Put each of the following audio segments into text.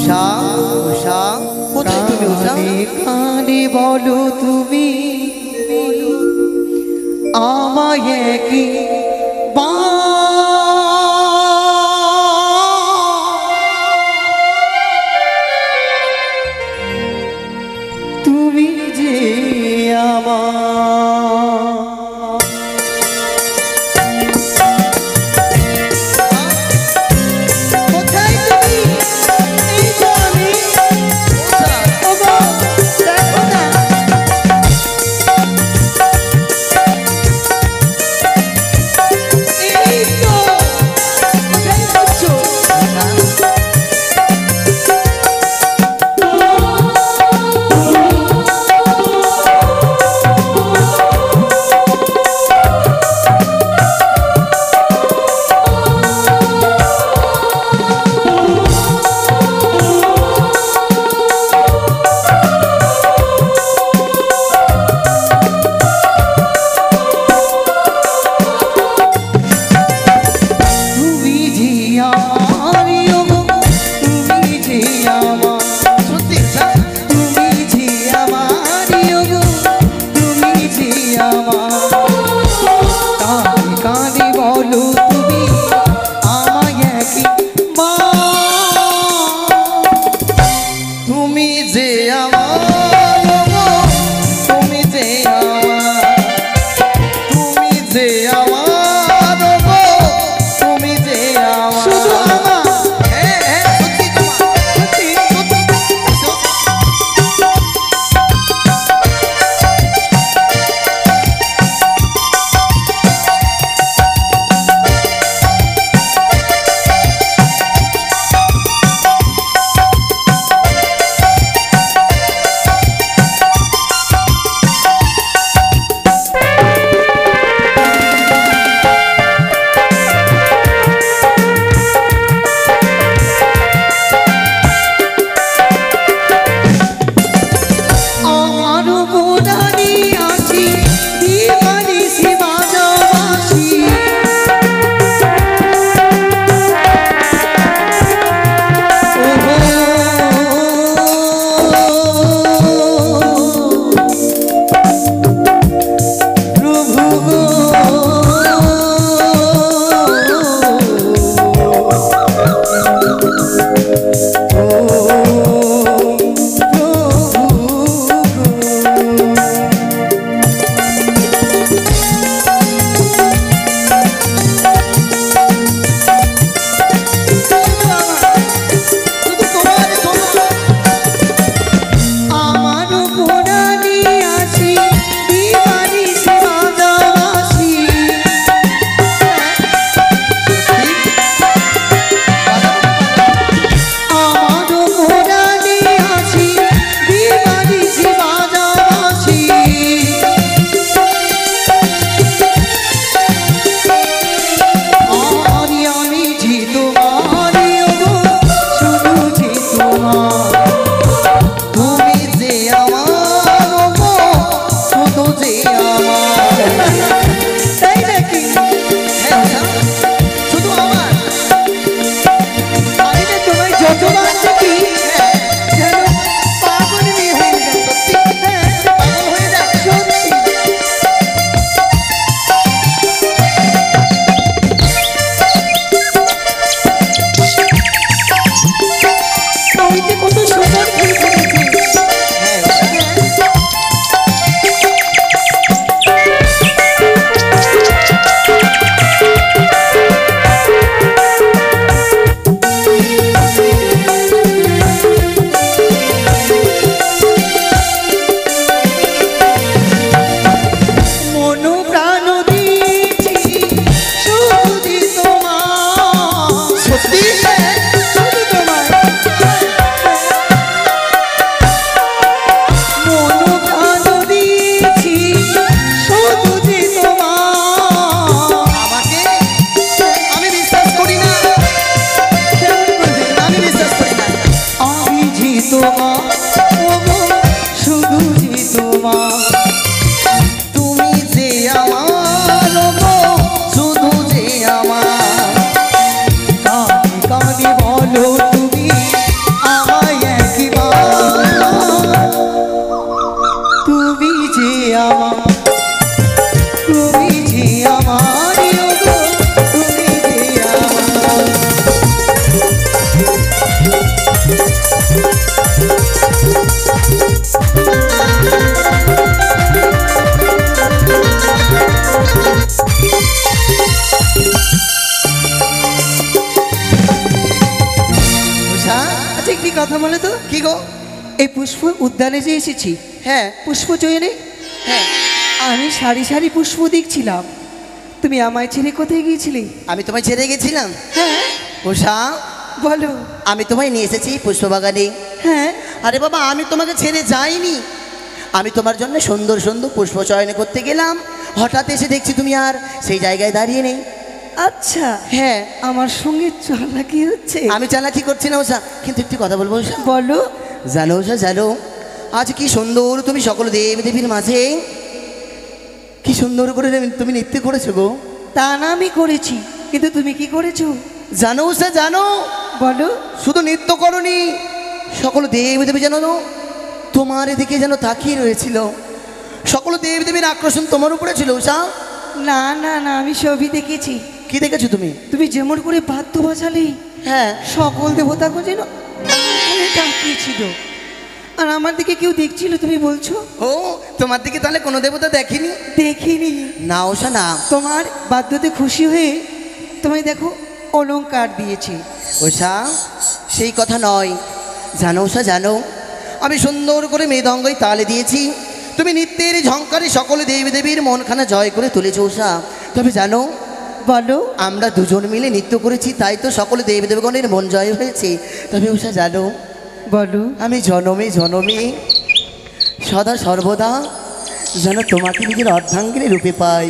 উষা উষা কোথায় তুমি উষা? কানে বলো তুমি আমায় কি তুমি যে কথা বলে তো। কি গো? এই পুষ্প উদ্যানে যে এসেছি, হ্যাঁ পুষ্প চয়নে হ্যাঁ, আমি সারি সারি পুষ্প দেখছিলাম। তুমি আমায় ছেড়ে কোথায় গিয়েছিলে? আমি তোমায় ছেড়ে গেছিলাম। হ্যাঁ উষা, বলো। আমি তোমায় নিয়ে এসেছি পুষ্পবাগানে। হ্যাঁ আরে বাবা, আমি তোমাকে ছেড়ে যাইনি। আমি তোমার জন্য সুন্দর সুন্দর পুষ্প চয়ন করতে গেলাম, হঠাৎ এসে দেখছি তুমি আর সেই জায়গায় দাঁড়িয়ে নেই। আচ্ছা, হ্যাঁ, আমার সঙ্গে চালাকি হচ্ছে। আমি চালাকি করছি না উষা, কিন্তু একটু কথা বলবো উষা। বলো। জানো উষা, জানো আজ কি সুন্দর তুমি সকল দেব দেবীর মাঝে কি সুন্দর করে তুমি নৃত্য করেছো গো। তা না আমি করেছি, কিন্তু তুমি কি করেছো? জানো উষা, জানো বলো। শুধু নৃত্য করনি, সকল দেব দেবী যেন তোমার এদিকে যেন তাকিয়ে রয়েছিল। সকল দেব দেবীর আকর্ষণ তোমার উপরে ছিল উষা। না না না, আমি সবই দেখেছি। কি দেখেছো তুমি? তুমি যেমন করে বাদ্য বাজালে, হ্যাঁ, সকল দেবতাকে যেন তাকিয়েছিল, আর আমার দিকে কেউ দেখছিল। তুমি বলছো ও তোমার দিকে তাহলে কোনো দেবতা দেখেনি? দেখিনি। না উষা না, তোমার বাদ্যতে খুশি হয়ে তোমায় দেখো অলংকার দিয়েছে। উষা সেই কথা নয়। জানো উষা, জানো আমি সুন্দর করে মৃদঙ্গই তালে দিয়েছি, তুমি নৃত্যের ঝঙ্কারে সকল দেবী দেবীর মনখানা জয় করে তুলেছো উষা। তবে জানো, বলো। আমরা দুজন মিলে নৃত্য করেছি, তাই তো সকল দেবী দেবগণের মন জয় হয়েছে। তবে উষা জানো, বলো। আমি জনমে জনমে সদা সর্বদা যেন তোমাকে নিজের অর্ধাঙ্গিনী রূপে পাই।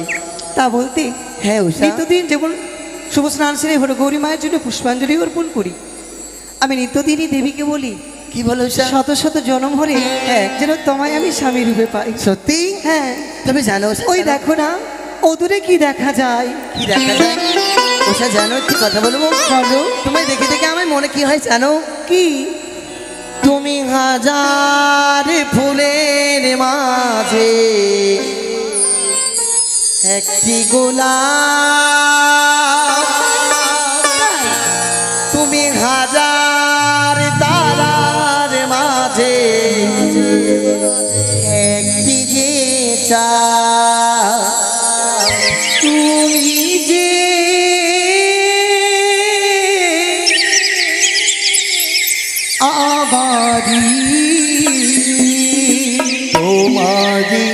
তা বলতে হ্যাঁ উষা, নিত্যদিন যেমন শুভ স্নান সেরে হলো গৌরী মায়ের জন্য পুষ্পাঞ্জলি অর্পণ করি, আমি নিত্যদিনই দেবীকে বলি কি বলো উষা? শত শত জনম হরে যেন তোমায় আমি স্বামী রূপে পাই। সত্যি? হ্যাঁ। তবে জানো উষা, ওই জানো? দেখো না, ওদূরে কি দেখা যায়? কি দেখা যায় উষা জানো? একটু কথা বলবো? বলো। তোমায় দেখে দেখে আমার মনে কি হয় জানো? কি? তুমি হাজার ফুলের মাঝে একটি গোলাপ, তুমি হাজার তারার মাঝে একটি যে চাঁদ, তুমি যে আবারি তোমারি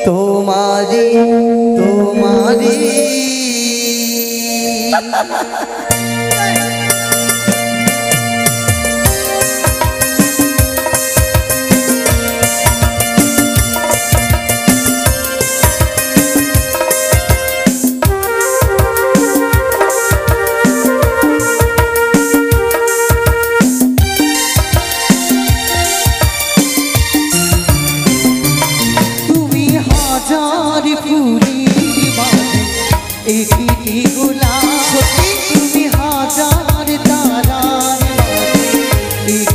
তোমারি তোমারি। তুমি হাজার ফুলের মাঝে একটি গোলাপ, তুমি হাজার তারার মাঝে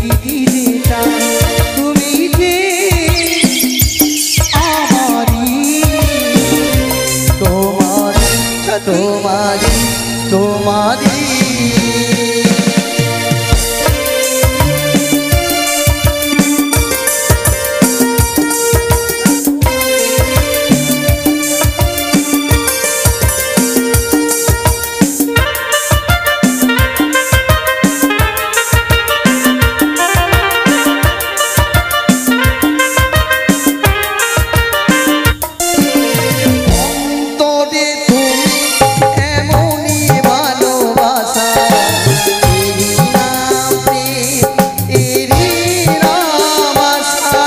একটি যে চাঁদ, তুমি যে আমারি তোমারি তোমারি তোমারি। অন্তরে তুমি এমনই ভালোবাসা, এরই নাম প্রেম, এরই নাম আশা।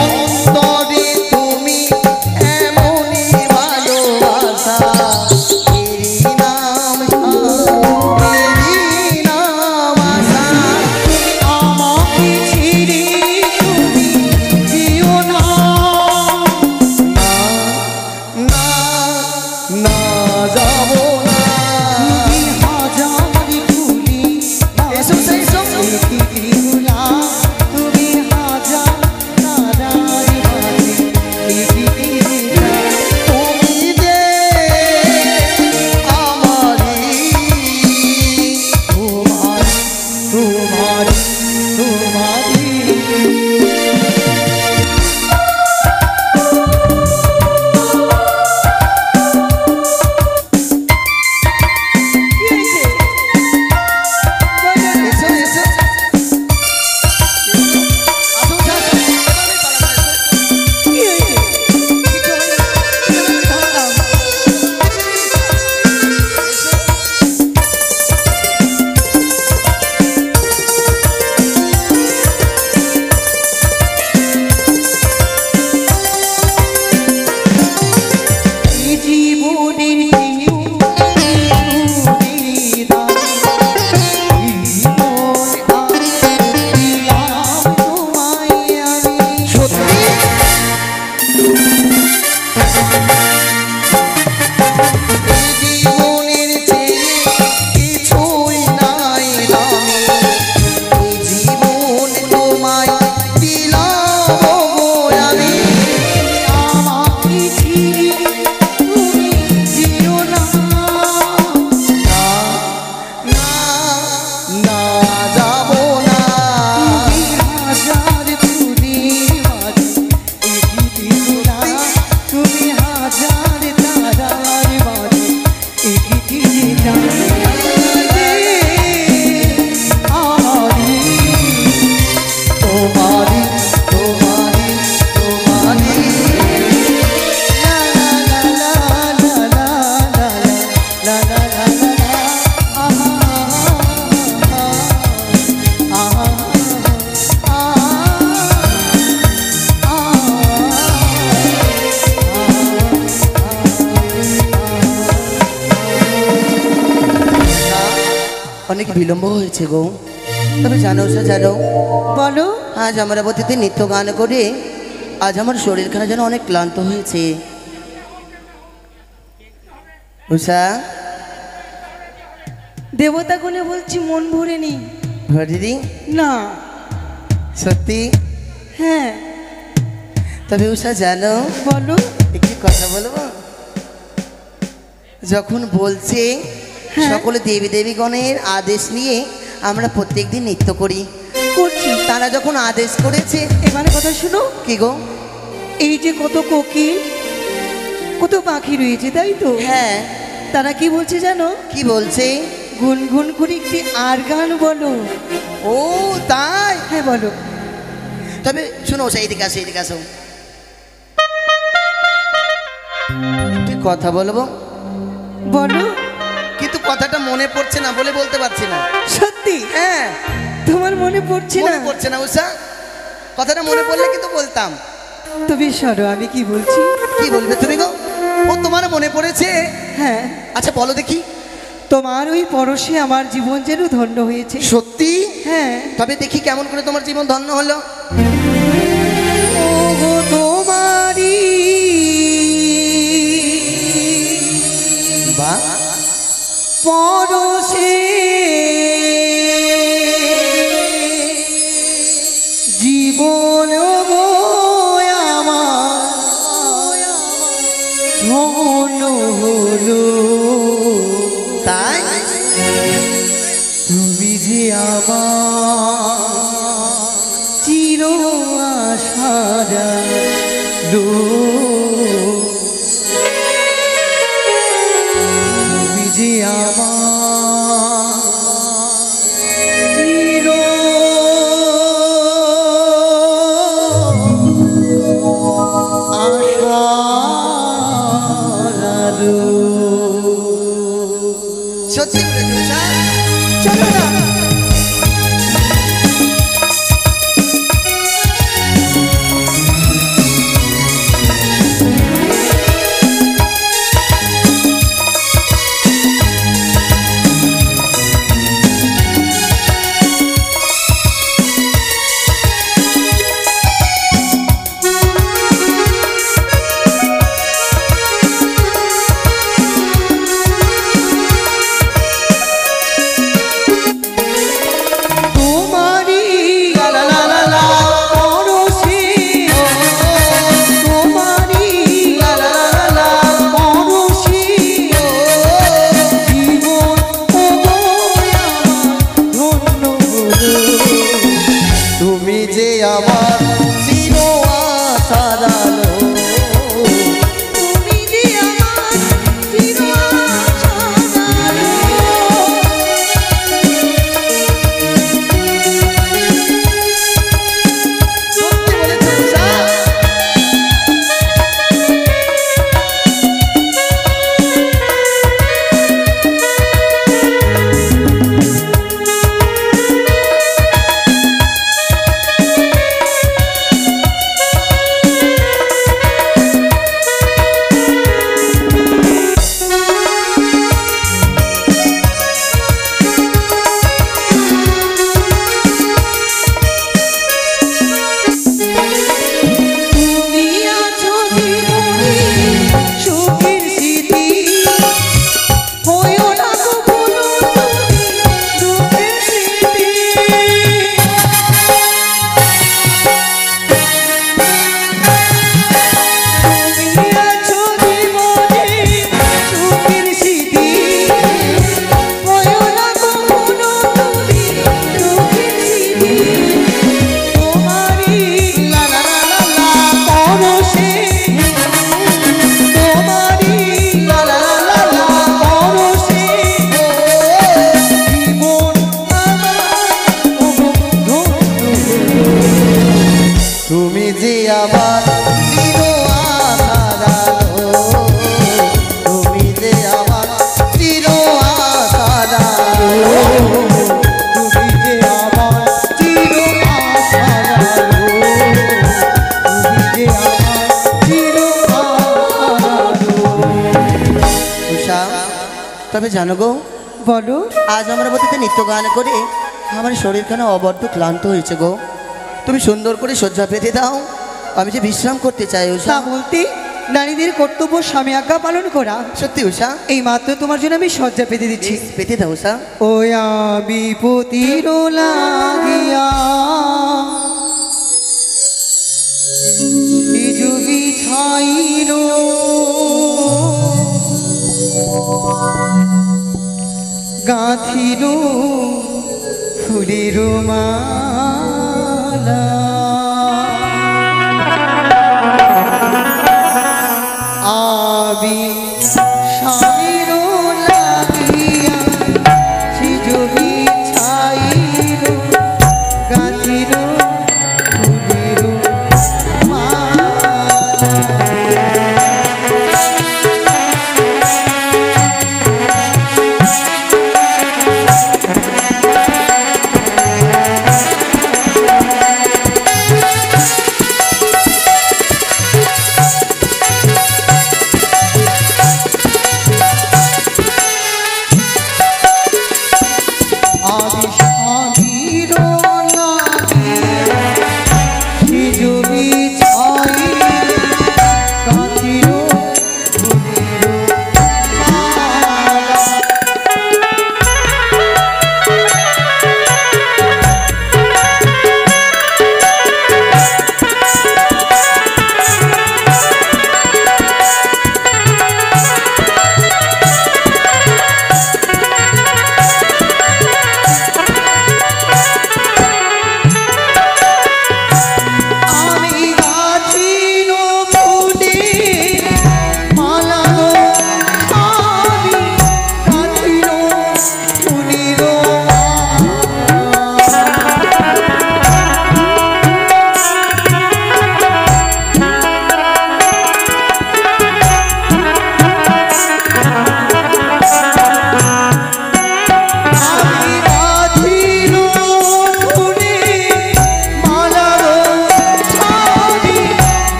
অন্তরে তুমি এমনই ভালোবাসা, এরই নাম শান্তি, এরই নাম আশা। আমাকে ছেড়ে তুমি যেও না, না না যাব না। তুমি হাজার ফুলের এসো সেই সব একটি গোলাপ, তুমি হাজার তারার মাঝে একটি যে চাঁদ, তুমি যে আমারি তোমারি তোমারি তোমারি। জীবনের অনেক বিলম্ব হয়েছে গো। তবে জানো সে জানো, বলো। আজ আমরা অতীতে নৃত্য গান করে আজ আমার শরীরখানা যেন অনেক ক্লান্ত হয়েছে। উষা, দেবতা গুনে বলছি মন ভরে নি। দিদি না। সত্যি? হ্যাঁ। তবে উষা জানো, বলো। একটি কথা বলবো? যখন বলছে সকলে দেবী দেবীগণের আদেশ নিয়ে আমরা প্রত্যেকদিন নৃত্য করি, করছি। তারা যখন আদেশ করেছে, এবারে কথা শুনো। কি গো? এই যে কত কোকিল, কত পাখি রয়েছে, তাই তো? হ্যাঁ। তারা কি বলছে জানো? কি বলছে? গুনগুন করে একটি আর গান বলো। ও তাই? হ্যাঁ বলো। তবে শোনো, এইদিকে আসো, এইদিকে আসো, একটি কথা বলবো। বলো। কিন্তু কথাটা মনে পড়ছে না বলে বলতে পারছি না। সত্যি? হ্যাঁ। তোমার মনে পড়ছে না? মনে পড়ছে না উষা, কথাটা মনে পড়লে কিন্তু বলতাম। তবে সরো, আমি কি বলছি। কি বলবে তুমি গো? ও তোমার মনে পড়েছে? হ্যাঁ। আচ্ছা বলো দেখি। তোমার ওই পরশে আমার জীবন যেন ধন্য হয়েছে। সত্যি? হ্যাঁ। তবে দেখি কেমন করে তোমার জীবন ধন্য হলো। ওগো তোমারি বাহ, পরশে জীবন গো আমার ধন্য হলো। তাই? তুমি যে আমার চির আশারা লো, তুমি যে আমার চির আশারা লো। সত্যি বলেছো উষা? চলো না। তবে জানো গো, বলো। আজ আমরা বলতে নৃত্য গান করে আমার শরীরখানে অবদ্ধ ক্লান্ত হয়েছে গো। তুমি সুন্দর করে শয্যা পেতে দাও, আমি যে বিশ্রাম করতে চাই তা উষা। বলতে নারীদের কর্তব্য স্বামী আজ্ঞা পালন করা। সত্যি উষা, এই মাত্র তোমার জন্য আমি শয্যা পেতে দিচ্ছি। পেতে দাও উষা। ও আমি পতির লাগিয়া সিজুবি ছাইল গাঁথিল ফুলের মালা আবি স্বামীর লাগিয়া সিজুবি ছাইল গাঁথিল ফুলের মালা।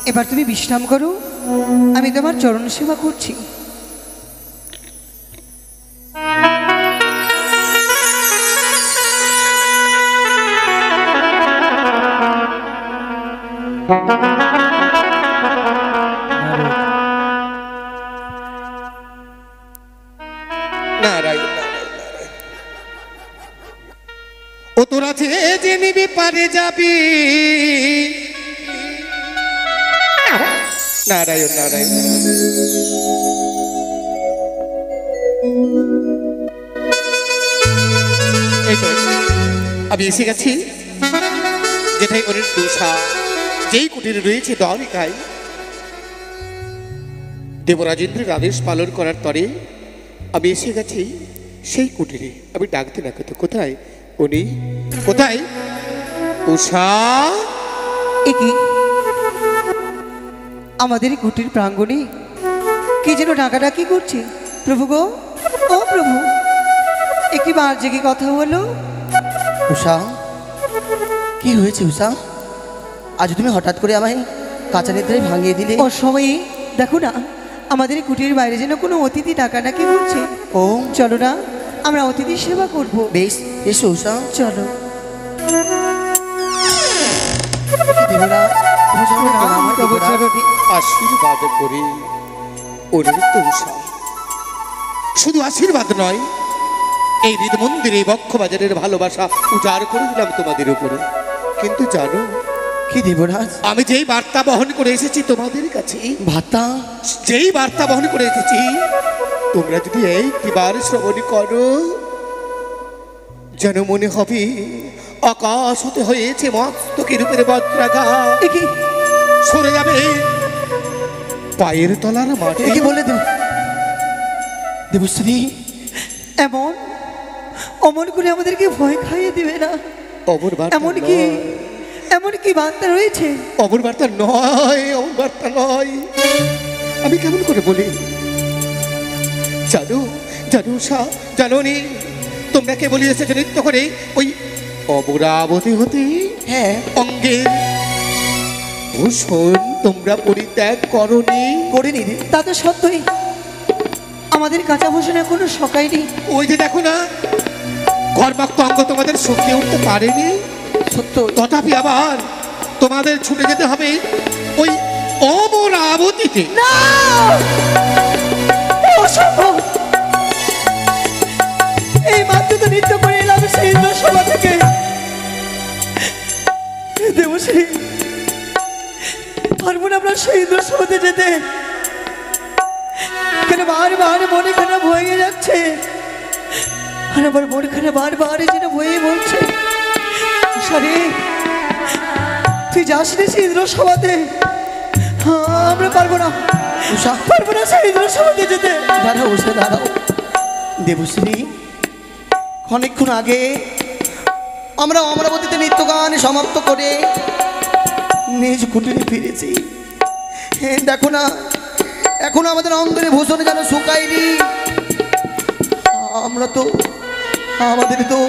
এবার তুমি বিশ্রাম করো, আমি তোমার চরণ সেবা করছি। ও তোরা যে নিবি পারে যাবি। নারায়ণ নারায়ণ। এই তো আমি এসে গেছি যেটাই ওর তুষা যেই কুটিরে রয়েছে দ্বারিকায় দেবরাজেন্দ্রের আদেশ পালন করার তরে আমি এসে গেছি সেই কুটিরে। আমি ডাকতে না কত কোথায় উনি, কোথায় উষা? একি আমাদের এই কুটির প্রাঙ্গণে কে যেন ডাকাডাকি করছে। প্রভু গো, ও প্রভু, একটি বার জেগে কথা হলো। উষা, কি হয়েছে উষা? আজ তুমি হঠাৎ করে আমায় কাঁচা নিদ্রায় ভাঙিয়ে দিলে। অসময়ে দেখো না, আমাদের এই কুটির বাইরে যেন কোনো অতিথি ডাকাডাকি করছে। ও চলো না, আমরা অতিথি সেবা করব। বেশ, এসো উষা। চলো। দেবরাজ, তুমি যেন প্রণাম হয় দেবরাজ। আশীর্বাদ করি অনুরুদ্ধ উষা। শুধু আশীর্বাদ নয়, এই হৃদ মন্দিরে বক্ষবাজারের ভালোবাসা উজাড় করে দিলাম তোমাদের উপরে। কিন্তু জানো কি দেবরাজ? আমি যেই বার্তা বহন করে এসেছি তোমাদের কাছে, ভাতা, যেই বার্তা বহন করে এসেছি, তোমরা যদি একটিবার শ্রবণ করো, যেন মনে হবে আকাশ হতে হয়েছে মস্তকের উপরে বজ্রাঘাত, একি সরে যাবে পায়ের তলার মাটি। কি বলে দেব দেবশ্রী? এমন অমন করে আমাদেরকে ভয় খাইয়ে দিবে না। অমর বার্তা এমন কি, নয়, এমন কি বার্তা রয়েছে? অমর বার্তা নয়, অমর বার্তা নয়। আমি কেমন করে বলি? জানো জানো উষা, জানো নি তোমরা কে বলি এসেছো নৃত্য করে ওই অমরাবতী হতে? হ্যাঁ, অঙ্গের ভূষণ তোমরা পরিত্যাগ করনি। করিনি রে। তা তো সত্যই, আমাদের কাঁচা ভূষণ এখনো শকায়নি। ওই যে দেখো না, ঘরমাক্ত অঙ্গ তোমাদের শুকিয়ে উঠতে পারেনি। সত্য। তথাপি আবার তোমাদের ছুটে যেতে হবে ওই অমরাবতীতে। না, অসম্ভব। এই মাত্র তো নৃত্য করে এলাম সেই সভা থেকে। দেবশ্রী, পারবো না আমরা সেই সভাতে যেতে। কেন বারবার মনে খানা বয়ে যাচ্ছে, আর আমার মনে খানা বারবার যেন বয়ে বলছে, সরে তুই যাস রে সেই সভাতে। আমরা পারবো না, উষা, পারবো না সেই সভাতে যেতে। দাঁড়াও উষা, দাঁড়াও। দেবশ্রী, অনেকক্ষণ আগে আমরা অমরাবতীতে নৃত্য গান সমাপ্ত করে নিজ কুটিরে ফিরেছি। দেখো না, এখন আমাদের অঙ্গনে ভূষণ যেন শুকায়নি। আমরা তো, আমাদের তো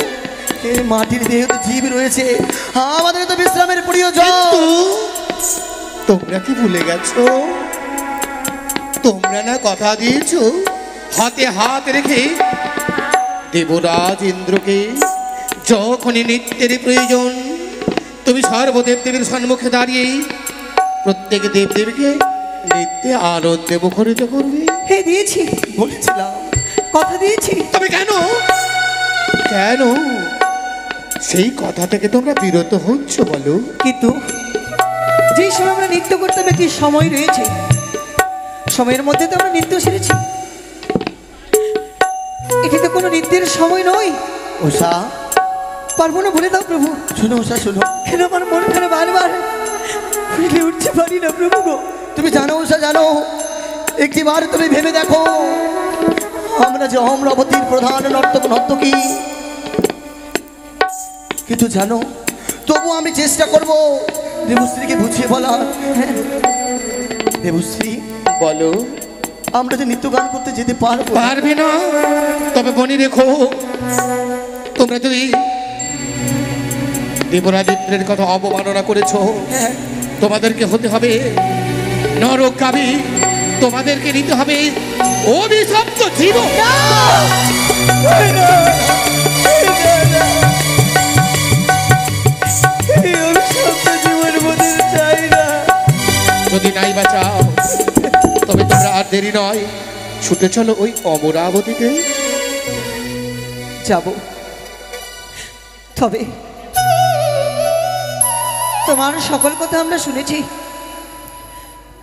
এই মাটির দেহে তো জীব রয়েছে, আমাদের তো বিশ্রামের প্রয়োজন। কিন্তু তোমরা কি ভুলে গেছো? তোমরা না কথা দিয়েছো হাতে হাত রেখে দেবরাজ ইন্দ্রকে যখনই নৃত্যের প্রয়োজন, তুমি সর্বদেব দেবীর সম্মুখে দাঁড়িয়ে প্রত্যেক দেব দেবীকে নৃত্যে আনন্দে মুখরিত করবে। হে দিয়েছি, বলেছিলাম, কথা দিয়েছি। তবে কেন কেন সেই কথা থেকে তোমরা বিরত হচ্ছ বলো? কিন্তু যেই সময় আমরা নৃত্য করতে হবে, কি সময় রয়েছে, সময়ের মধ্যে তো আমরা নৃত্য সেরেছি। এটি তো কোনো নৃত্যের সময় নয়। উষা, পারবো না, বলে দাও প্রভু। শোনো উষা, শোনো। কেন আমার মন খারাপ বারবার ফুলে উঠতে পারি না প্রভু গো। তুমি জানো উষা, জানো, একটিবার তুমি ভেবে দেখো, আমরা যে অমরাবতীর প্রধান নর্তকী, কিন্তু জানো, তবু আমি চেষ্টা করব দেবশ্রীকে বুঝিয়ে বলার। হ্যাঁ, দেবশ্রী, বলো। আমরা যে নৃত্য গান করতে যেতে পারবো। পারবে না? তবে মনে রেখো, তোমরা যদি দেবরাজেন্দ্রের কথা অবমাননা করেছো, হ্যাঁ, তোমাদেরকে হতে হবে নরকামী, তোমাদেরকে নিতে হবে অভিশপ্ত জীবন। জীবন বদল চাই না। যদি নাই বাঁচাও, তবে তোমরা আর দেরি নয়, ছুটে চলো ওই অমরাবতীতে। যাব, তবে তোমার সকল কথা আমরা শুনেছি,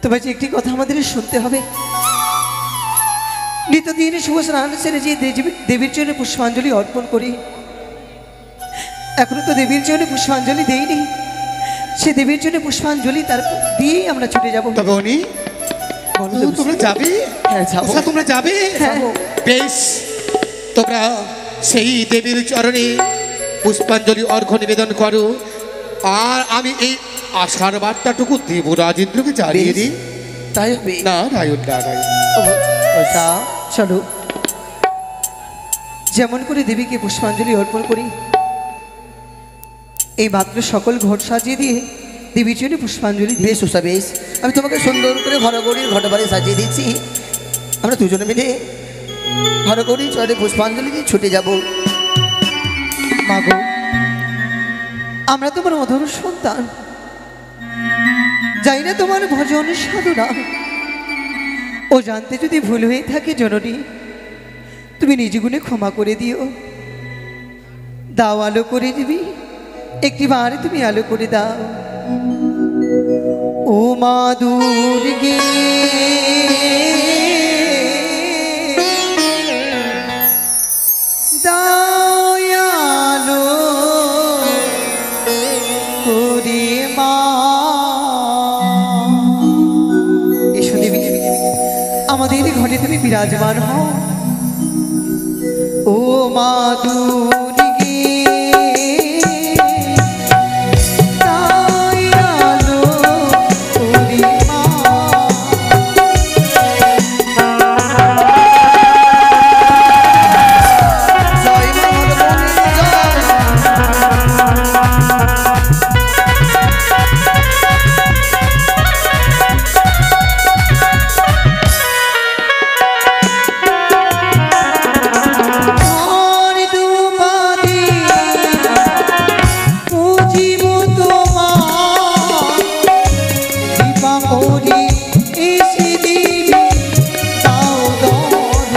তবে যে একটি কথা আমাদের শুনতে হবে। নিত্যদিন শুভ স্নান সেরে যে দেবীর জন্য পুষ্পাঞ্জলি অর্পণ করি, এখনো তো দেবীর জন্য পুষ্পাঞ্জলি দেইনি। সে দেবীর জন্য পুষ্পাঞ্জলি তার দিয়েই আমরা ছুটে যাব। তবে উনি তোমরা যাবে? হ্যাঁ, যাবো। আচ্ছা, তোমরা যাবে? হ্যাঁ। বেশ, তোমরা সেই দেবীর চরণে পুষ্পাঞ্জলি অর্ঘ্য নিবেদন করো, আর আমি এই আশার বার্তাটুকু দেবরাজ ইন্দ্রকে জানিয়ে দিই। তাই হবে। না রায়ন, না রায়ন। উষা, চলো, যেমন করে দেবীকে পুষ্পাঞ্জলি অর্পণ করি, এই মাত্র সকল ঘট সাজিয়ে দিয়ে দেবীর জন্য পুষ্পাঞ্জলি দিই। বেশ উষা, বেশ। আমি তোমাকে সুন্দর করে ঘরগড়ির ঘটবাড়ি সাজিয়ে দিচ্ছি। আমরা দুজনে মিলে ঘরগড়ি চরে পুষ্পাঞ্জলি দিয়ে ছুটে যাব। মাগো, আমরা তোমার অধর সন্তান, যাই না তোমার ভজন সাধনা। ও জানতে যদি ভুল হয়ে থাকে জননী, তুমি নিজ গুণে ক্ষমা করে দিও। দাও আলো করে দিবি, একটি বার তুমি আলো করে দাও। ও মা দুর্গে, দাও আলো করে মা। এসো দেবী, আমাদের ঘরে তুমি বিরাজমান হও। ও মা দুর্গে, দাও আলো করে মা। জয় মা হরগৌরী, জয়। আর দুপাদি পুজিব তোমার, কৃপা করি এসে দেবী দাও দর্শন।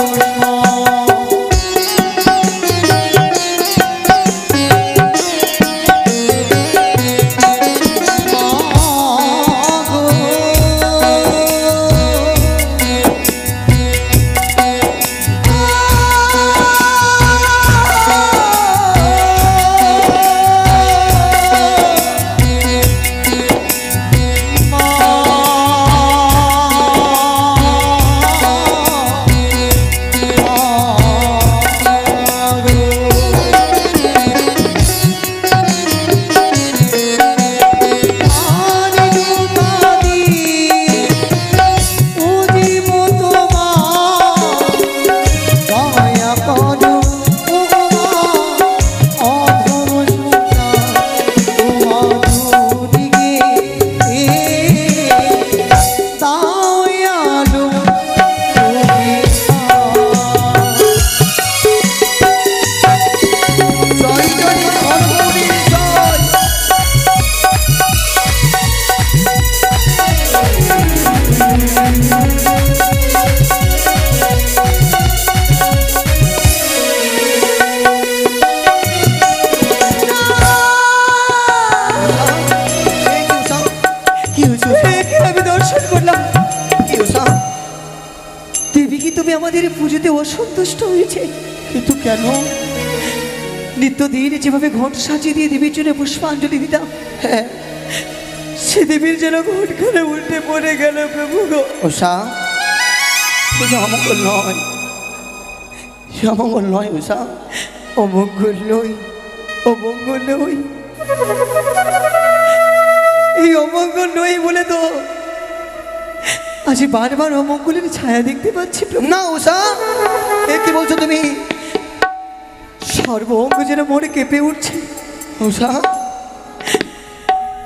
জয় জয় মা হরগৌরী, জয়। এই কি উষা? কি হয়েছে উষা? আমি দর্শন করলাম, কি উষা? দেবী কি তুমি আমাদের এই পুজোতে অসন্তুষ্ট হয়েছে? কিন্তু কেন? নিত্যদিন যেভাবে ঘট সাজিয়ে দিয়ে দেবীর জন্য পুষ্পাঞ্জলি দিতাম, হ্যাঁ সে দেবীর যেন ঘটখানে উল্টে পড়ে গেল প্রভু গো। উষা, এটা অমঙ্গল নয়, সে অমঙ্গল নয় উষা। অমঙ্গল নই, অমঙ্গল নই, এই অমঙ্গল নই বলে তো আজ বারবার অমঙ্গলের ছায়া দেখতে পাচ্ছি প্রভু। না উষা, এ কি বলছো তুমি? সর্ব অঙ্গ যেন মনে কেঁপে উঠছে, উষা,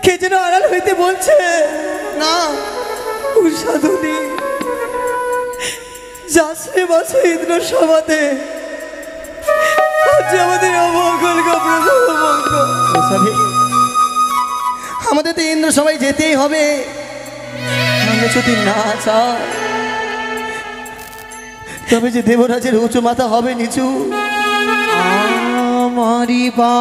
কে যেন আড়াল হইতে বলছে, না। উষাধুনি যাচ্ছে বাসে ইন্দ্র সভাতে, আজ আমাদের অমঙ্গল গো প্রভু, অমঙ্গল। উষা রে, আমাদের তো ইন্দ্র সবাই যেতেই হবে। আমরা যদি না চাই, তবে যে দেবরাজের উঁচু মাথা হবে নিচু। আমারি বা